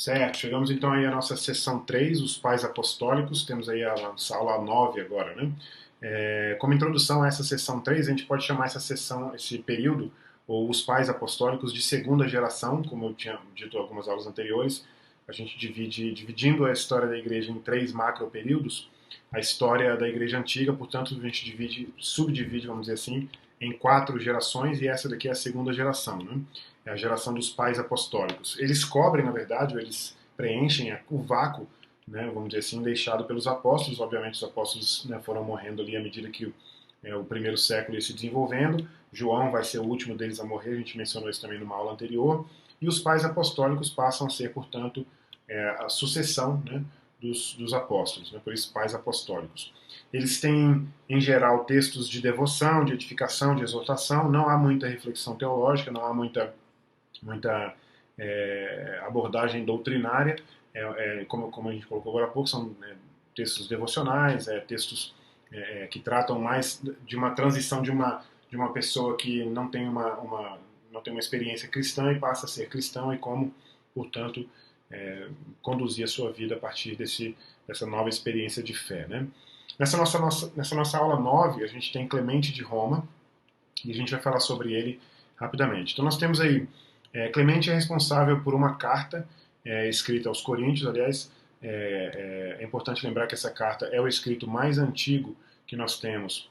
Certo, chegamos então aí à nossa sessão 3, os pais apostólicos, temos aí a nossa aula 9 agora, né? Como introdução a essa sessão 3, a gente pode chamar essa sessão, esse período, ou os pais apostólicos de segunda geração, como eu tinha dito em algumas aulas anteriores, a gente dividindo a história da igreja em três macro períodos, a história da igreja antiga, portanto, a gente subdivide, vamos dizer assim, em quatro gerações, e essa daqui é a segunda geração, né? É a geração dos pais apostólicos. Eles cobrem, na verdade, ou eles preenchem o vácuo, né, vamos dizer assim, deixado pelos apóstolos. Obviamente, os apóstolos, né, foram morrendo ali à medida que o primeiro século ia se desenvolvendo. João vai ser o último deles a morrer, a gente mencionou isso também numa aula anterior. E os pais apostólicos passam a ser, portanto, a sucessão, né, dos apóstolos, né, por isso pais apostólicos. Eles têm, em geral, textos de devoção, de edificação, de exortação, não há muita reflexão teológica, não há muita abordagem doutrinária, como a gente colocou agora há pouco, são textos devocionais, textos que tratam mais de uma transição de uma pessoa que não tem não tem uma experiência cristã e passa a ser cristão e como, portanto, conduzir a sua vida a partir dessa nova experiência de fé. Né? Nessa nossa aula 9, a gente tem Clemente de Roma e a gente vai falar sobre ele rapidamente. Então nós temos aí, Clemente é responsável por uma carta escrita aos Coríntios. Aliás, é importante lembrar que essa carta é o escrito mais antigo que nós temos,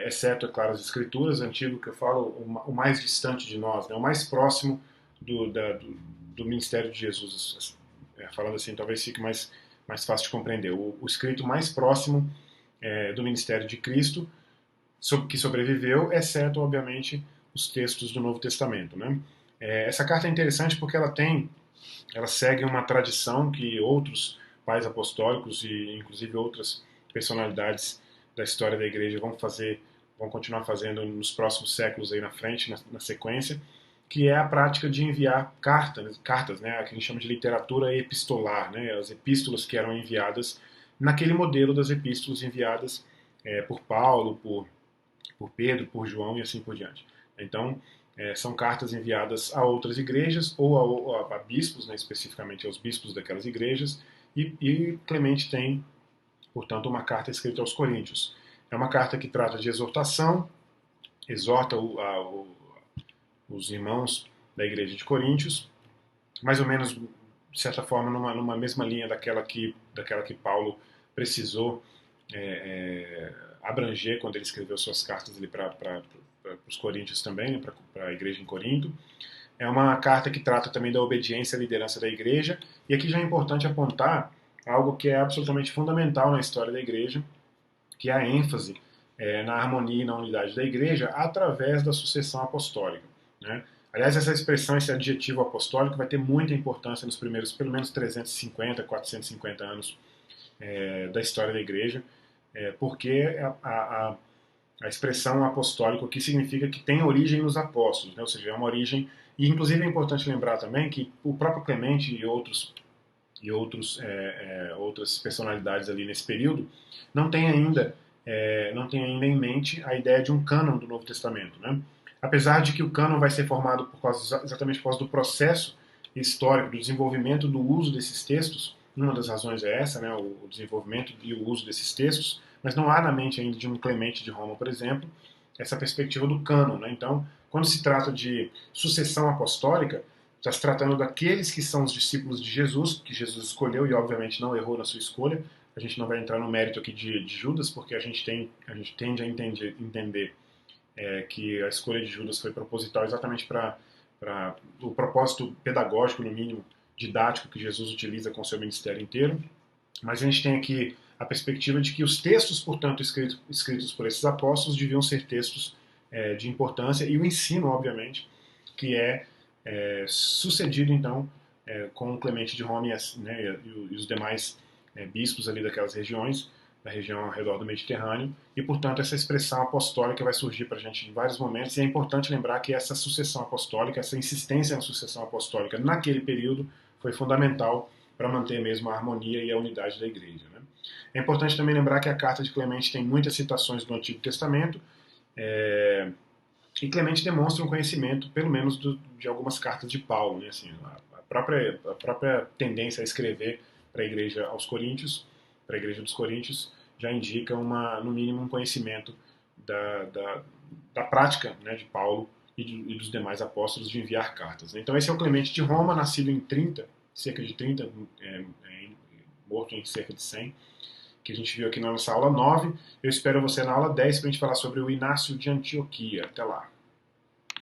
exceto, é claro, as escrituras. Antigo que eu falo, o mais distante de nós, né, o mais próximo do ministério de Jesus. Falando assim, talvez fique mais fácil de compreender. O escrito mais próximo do ministério de Cristo, que sobreviveu, exceto, obviamente, os textos do Novo Testamento. Né? Essa carta é interessante porque ela segue uma tradição que outros pais apostólicos e inclusive outras personalidades da história da igreja vão continuar fazendo nos próximos séculos aí na frente, na sequência, que é a prática de enviar cartas, né, que a gente chama de literatura epistolar, né, as epístolas que eram enviadas naquele modelo das epístolas enviadas por Paulo, por Pedro, por João e assim por diante. Então, são cartas enviadas a outras igrejas ou a bispos, né, especificamente aos bispos daquelas igrejas, e Clemente tem, portanto, uma carta escrita aos Coríntios. É uma carta que trata de exortação, exorta os irmãos da igreja de Coríntios, mais ou menos, de certa forma, numa mesma linha daquela que Paulo precisou abranger quando ele escreveu suas cartas para os coríntios também, né, para a igreja em Corinto. É uma carta que trata também da obediência à liderança da igreja, e aqui já é importante apontar algo que é absolutamente fundamental na história da igreja, que é a ênfase na harmonia e na unidade da igreja através da sucessão apostólica. Né? Aliás, essa expressão, esse adjetivo apostólico vai ter muita importância nos primeiros, pelo menos 350, 450 anos da história da igreja, porque a expressão apostólico aqui significa que tem origem nos apóstolos, né? Ou seja, é uma origem. E inclusive é importante lembrar também que o próprio Clemente e outras personalidades ali nesse período não têm ainda em mente a ideia de um cânon do Novo Testamento, né? Apesar de que o cânon vai ser formado exatamente por causa do processo histórico, do desenvolvimento do uso desses textos. Uma das razões é essa, né, o desenvolvimento e o uso desses textos, mas não há na mente ainda de um Clemente de Roma, por exemplo, essa perspectiva do cânon. Né? Então, quando se trata de sucessão apostólica, está se tratando daqueles que são os discípulos de Jesus, que Jesus escolheu e obviamente não errou na sua escolha. A gente não vai entrar no mérito aqui de Judas, porque a gente tende a entender que a escolha de Judas foi proposital exatamente para o propósito pedagógico, no mínimo, didático que Jesus utiliza com o seu ministério inteiro. Mas a gente tem aqui a perspectiva de que os textos, portanto, escritos por esses apóstolos deviam ser textos de importância, e o ensino, obviamente, que sucedido, então, com Clemente de Roma e os demais bispos ali daquelas regiões, da região ao redor do Mediterrâneo, e, portanto, essa expressão apostólica vai surgir para a gente em vários momentos, e é importante lembrar que essa sucessão apostólica, essa insistência na sucessão apostólica naquele período foi fundamental para manter mesmo a harmonia e a unidade da igreja. Né? É importante também lembrar que a carta de Clemente tem muitas citações do Antigo Testamento, e Clemente demonstra um conhecimento, pelo menos, de algumas cartas de Paulo. Né? Assim, a própria tendência a escrever para a igreja aos Coríntios, para a igreja dos Coríntios, já indica no mínimo um conhecimento da prática, né, de Paulo e dos demais apóstolos de enviar cartas. Então esse é o Clemente de Roma, nascido em 30, cerca de 30, morto em cerca de 100, que a gente viu aqui na nossa aula 9. Eu espero você na aula 10 para a gente falar sobre o Inácio de Antioquia. Até lá!